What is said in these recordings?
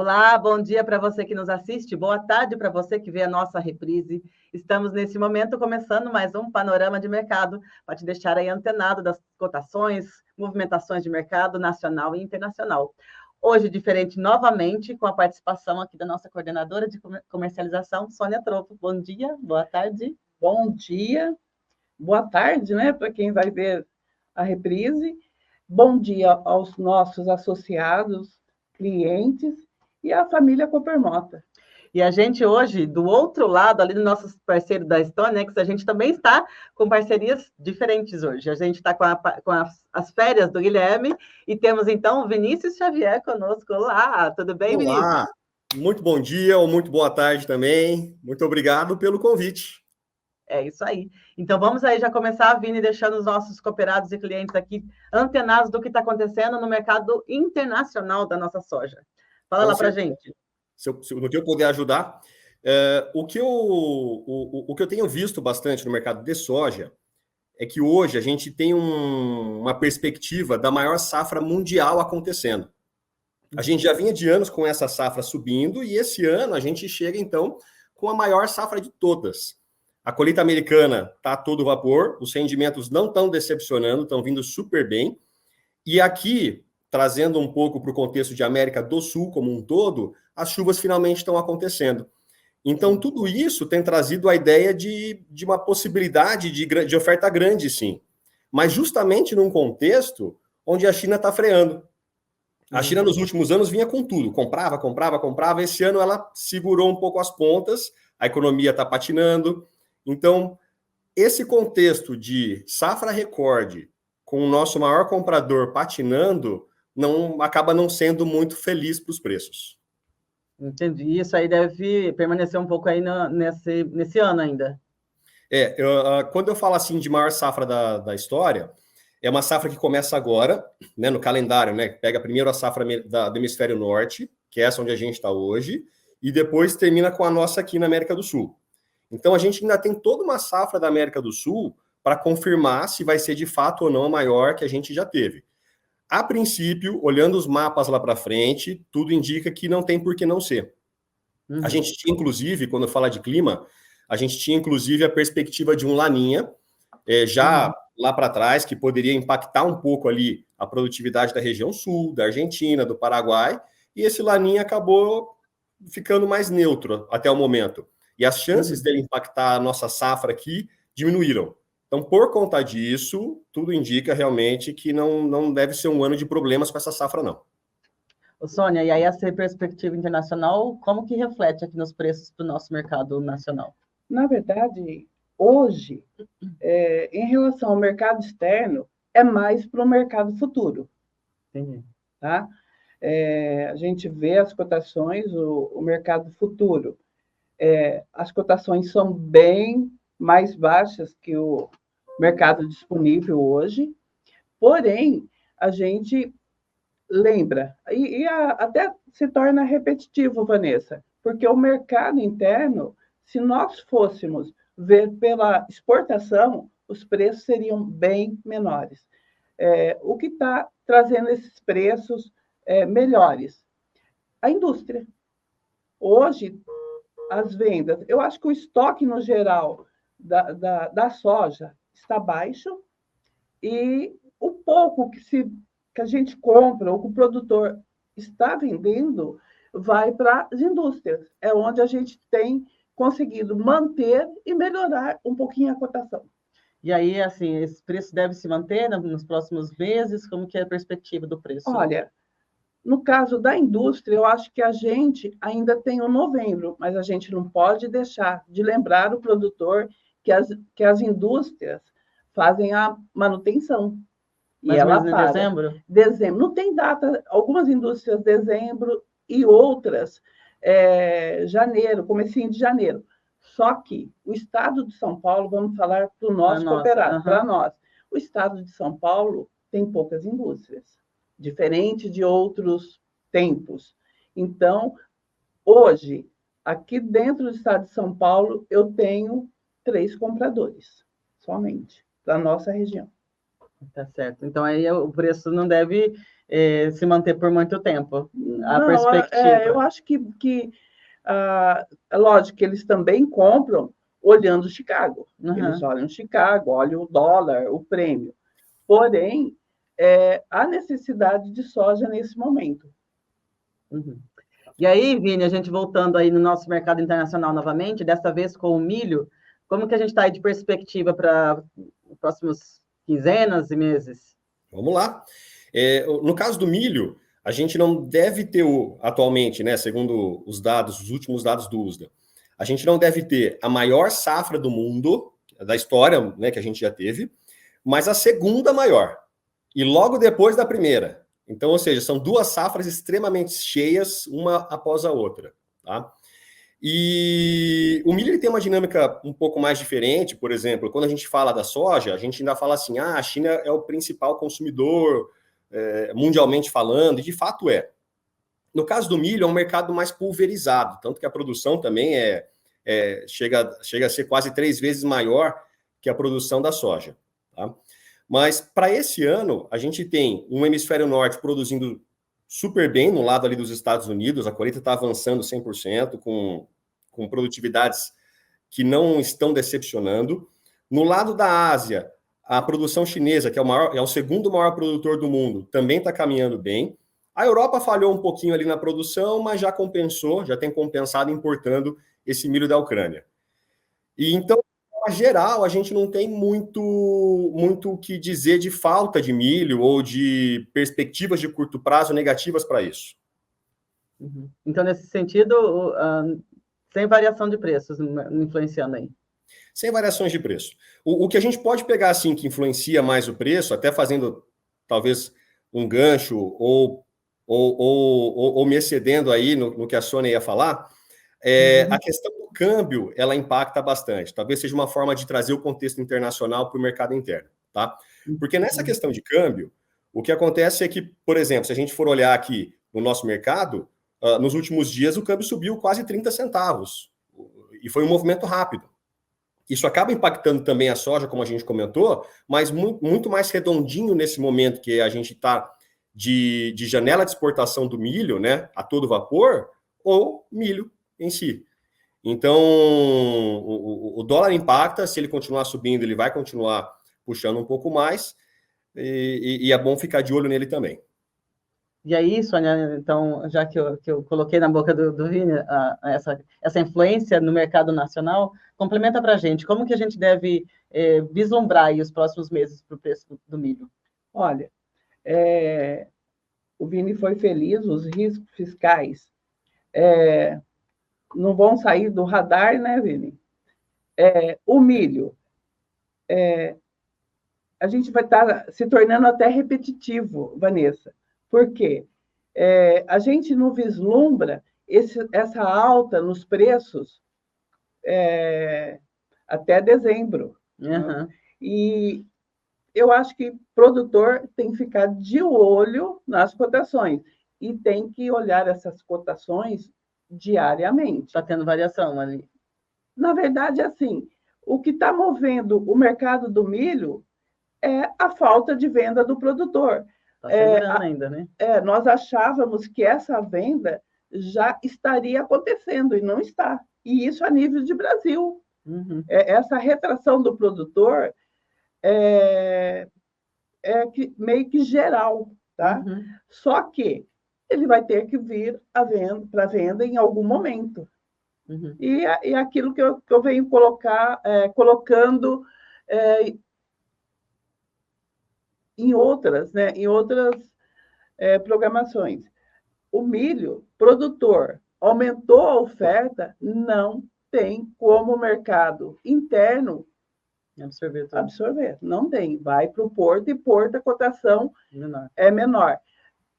Olá, bom dia para você que nos assiste, boa tarde para você que vê a nossa reprise. Estamos nesse momento começando mais um panorama de mercado para te deixar aí antenado das cotações, movimentações de mercado nacional e internacional. Hoje, diferente novamente, com a participação aqui da nossa coordenadora de comercialização, Sônia Tropo. Bom dia, boa tarde. Bom dia, boa tarde, né, para quem vai ver a reprise. Bom dia aos nossos associados, clientes e à família Coopermota. E a gente hoje, do outro lado, ali do nosso parceiro da StoneX, a gente também está com parcerias diferentes hoje. A gente está com as férias do Guilherme e temos, então, o Vinícius Xavier conosco. Olá, tudo bem, Olá. Vinícius? Muito bom dia ou muito boa tarde também. Muito obrigado pelo convite. É isso aí. Então, vamos aí já começar, Vini, deixando os nossos cooperados e clientes aqui antenados do que está acontecendo no mercado internacional da nossa soja. Fala lá para a gente. No que eu puder ajudar, o que eu tenho visto bastante no mercado de soja é que hoje a gente tem uma perspectiva da maior safra mundial acontecendo. A gente já vinha de anos com essa safra subindo e esse ano a gente chega, então, com a maior safra de todas. A colheita americana está a todo vapor, os rendimentos não estão decepcionando, estão vindo super bem. E aqui, trazendo um pouco para o contexto de América do Sul como um todo, as chuvas finalmente estão acontecendo. Então, tudo isso tem trazido a ideia de uma possibilidade de oferta grande, sim. Mas justamente num contexto onde a China está freando. A China, nos últimos anos, vinha com tudo. Comprava. Esse ano, ela segurou um pouco as pontas. A economia está patinando. Então, esse contexto de safra recorde, com o nosso maior comprador patinando, acaba não sendo muito feliz para os preços. Entendi. Isso aí deve permanecer um pouco aí nesse ano ainda. Quando eu falo assim de maior safra da história, é uma safra que começa agora, né, no calendário, né? Pega primeiro a safra do hemisfério norte, que é essa onde a gente está hoje, e depois termina com a nossa aqui na América do Sul. Então, a gente ainda tem toda uma safra da América do Sul para confirmar se vai ser de fato ou não a maior que a gente já teve. A princípio, olhando os mapas lá para frente, tudo indica que não tem por que não ser. A gente tinha, inclusive, quando fala de clima, a gente tinha, inclusive, a perspectiva de um laninha, lá para trás, que poderia impactar um pouco ali a produtividade da região sul, da Argentina, do Paraguai, e esse laninha acabou ficando mais neutro até o momento. E as chances dele impactar a nossa safra aqui diminuíram. Então, por conta disso, tudo indica realmente que não deve ser um ano de problemas com essa safra, não. Sônia, e aí essa perspectiva internacional, como que reflete aqui nos preços do nosso mercado nacional? Na verdade, hoje, em relação ao mercado externo, é mais para o mercado futuro. Entendi. Tá? A gente vê as cotações, o mercado futuro. As cotações são bem mais baixas que o mercado disponível hoje, porém, a gente lembra, até se torna repetitivo, Vanessa, porque o mercado interno, se nós fôssemos ver pela exportação, os preços seriam bem menores. O que está trazendo esses preços melhores? A indústria. Hoje, as vendas, eu acho que o estoque, no geral, da soja está baixo e o pouco que a gente compra, ou que o produtor está vendendo, vai para as indústrias. É onde a gente tem conseguido manter e melhorar um pouquinho a cotação. E aí, assim, esse preço deve se manter nos próximos meses? Como que é a perspectiva do preço? Olha, no caso da indústria, eu acho que a gente ainda tem o novembro, mas a gente não pode deixar de lembrar o produtor que as indústrias fazem a manutenção. E ela paga. Dezembro? Dezembro. Não tem data. Algumas indústrias dezembro e outras janeiro, comecinho de janeiro. Só que o estado de São Paulo, vamos falar para o nosso cooperado, para nós. O estado de São Paulo tem poucas indústrias, diferente de outros tempos. Então, hoje, aqui dentro do estado de São Paulo, eu tenho 3 compradores, somente, da nossa região. Tá certo. Então, aí o preço não deve se manter por muito tempo. A Não, perspectiva. eu acho que é lógico que eles também compram olhando Chicago. Eles olham Chicago, olham o dólar, o prêmio. Porém, há necessidade de soja nesse momento. Uhum. E aí, Vini, a gente voltando aí no nosso mercado internacional novamente, dessa vez com o milho, como que a gente está aí de perspectiva para os próximos quinzenas e meses? Vamos lá. No caso do milho, a gente não deve ter atualmente, né, segundo os últimos dados do USDA, a gente não deve ter a maior safra do mundo, da história, né, que a gente já teve, mas a segunda maior. E logo depois da primeira. Então, ou seja, são duas safras extremamente cheias, uma após a outra. Tá? E o milho ele tem uma dinâmica um pouco mais diferente. Por exemplo, quando a gente fala da soja, a gente ainda fala assim, a China é o principal consumidor, mundialmente falando, e de fato é. No caso do milho, é um mercado mais pulverizado, tanto que a produção também chega a ser quase 3 vezes maior que a produção da soja. Tá? Mas para esse ano, a gente tem um hemisfério norte produzindo super bem no lado ali dos Estados Unidos, a colheita está avançando 100%, com produtividades que não estão decepcionando. No lado da Ásia, a produção chinesa, que é o segundo maior produtor do mundo, também está caminhando bem. A Europa falhou um pouquinho ali na produção, mas já compensou, já tem compensado importando esse milho da Ucrânia. E então, em geral, a gente não tem muito o que dizer de falta de milho ou de perspectivas de curto prazo negativas para isso. Uhum. Então, nesse sentido, sem variação de preços influenciando aí. Sem variações de preço. O que a gente pode pegar, assim, que influencia mais o preço, até fazendo, talvez, um gancho ou me excedendo aí no que a Sônia ia falar, a questão do câmbio, ela impacta bastante. Talvez seja uma forma de trazer o contexto internacional para o mercado interno, tá? Porque nessa questão de câmbio, o que acontece é que, por exemplo, se a gente for olhar aqui no nosso mercado, nos últimos dias o câmbio subiu quase 30 centavos. E foi um movimento rápido. Isso acaba impactando também a soja, como a gente comentou, mas muito mais redondinho nesse momento que a gente está de janela de exportação do milho, né, a todo vapor, ou milho em si. Então, o dólar impacta, se ele continuar subindo, ele vai continuar puxando um pouco mais, e é bom ficar de olho nele também. E aí, Sônia, então, já que eu coloquei na boca do Vini essa influência no mercado nacional, complementa para a gente, como que a gente deve vislumbrar aí os próximos meses para o preço do milho? Olha, o Vini foi feliz, os riscos fiscais não vão sair do radar, né, Vini? O milho, a gente vai estar se tornando até repetitivo, Vanessa. Por quê? A gente não vislumbra essa alta nos preços até dezembro. Uhum. E eu acho que o produtor tem que ficar de olho nas cotações e tem que olhar essas cotações diariamente. Está tendo variação ali. Na verdade, assim, o que está movendo o mercado do milho é a falta de venda do produtor. Está segurando ainda, né? Nós achávamos que essa venda já estaria acontecendo e não está. E isso a nível de Brasil. Uhum. Essa retração do produtor meio que geral, tá? Uhum. Só que ele vai ter que vir para venda em algum momento. Uhum. E aquilo que eu venho colocando em outras, né? Em outras programações. O milho, produtor, aumentou a oferta, não tem como o mercado interno absorver. Não tem. Vai para o porto e porto a cotação é menor.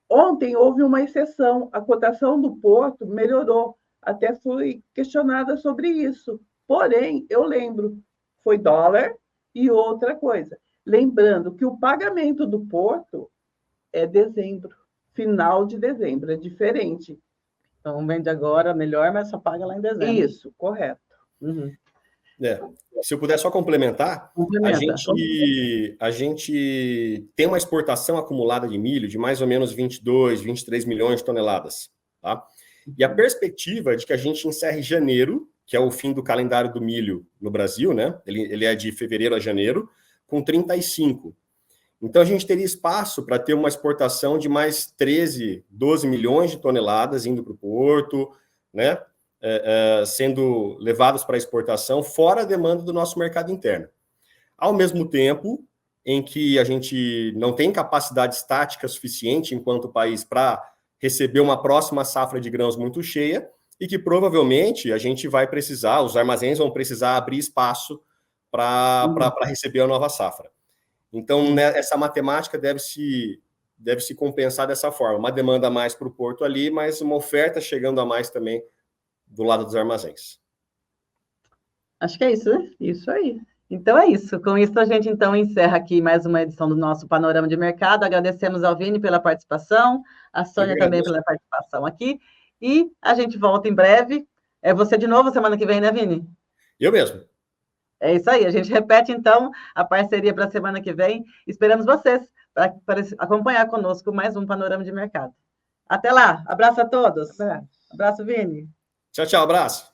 Ontem houve uma exceção. A cotação do porto melhorou. Até fui questionada sobre isso. Porém, eu lembro, foi dólar e outra coisa. Lembrando que o pagamento do porto é dezembro, final de dezembro, é diferente. Então, vende agora melhor, mas só paga lá em dezembro. Isso, correto. Uhum. se eu puder só complementar, Complementa. a gente tem uma exportação acumulada de milho de mais ou menos 22, 23 milhões de toneladas, tá? E a perspectiva de que a gente encerre janeiro, que é o fim do calendário do milho no Brasil, né? Ele é de fevereiro a janeiro, com 35. Então, a gente teria espaço para ter uma exportação de mais 13, 12 milhões de toneladas indo para o porto, né? Sendo levados para exportação, fora a demanda do nosso mercado interno. Ao mesmo tempo em que a gente não tem capacidade estática suficiente enquanto país para receber uma próxima safra de grãos muito cheia e que provavelmente a gente vai precisar, os armazéns vão precisar abrir espaço para receber a nova safra. Então, né, essa matemática deve se compensar dessa forma. Uma demanda a mais para o porto ali, mas uma oferta chegando a mais também do lado dos armazéns. Acho que é isso, né? Isso aí. Então é isso. Com isso, a gente então encerra aqui mais uma edição do nosso Panorama de Mercado. Agradecemos ao Vini pela participação, a Sônia também pela participação aqui. E a gente volta em breve. É você de novo semana que vem, né, Vini? Eu mesmo. É isso aí. A gente repete, então, a parceria para a semana que vem. Esperamos vocês para acompanhar conosco mais um Panorama de Mercado. Até lá. Abraço a todos. Abraço, Vini. Tchau, tchau. Abraço.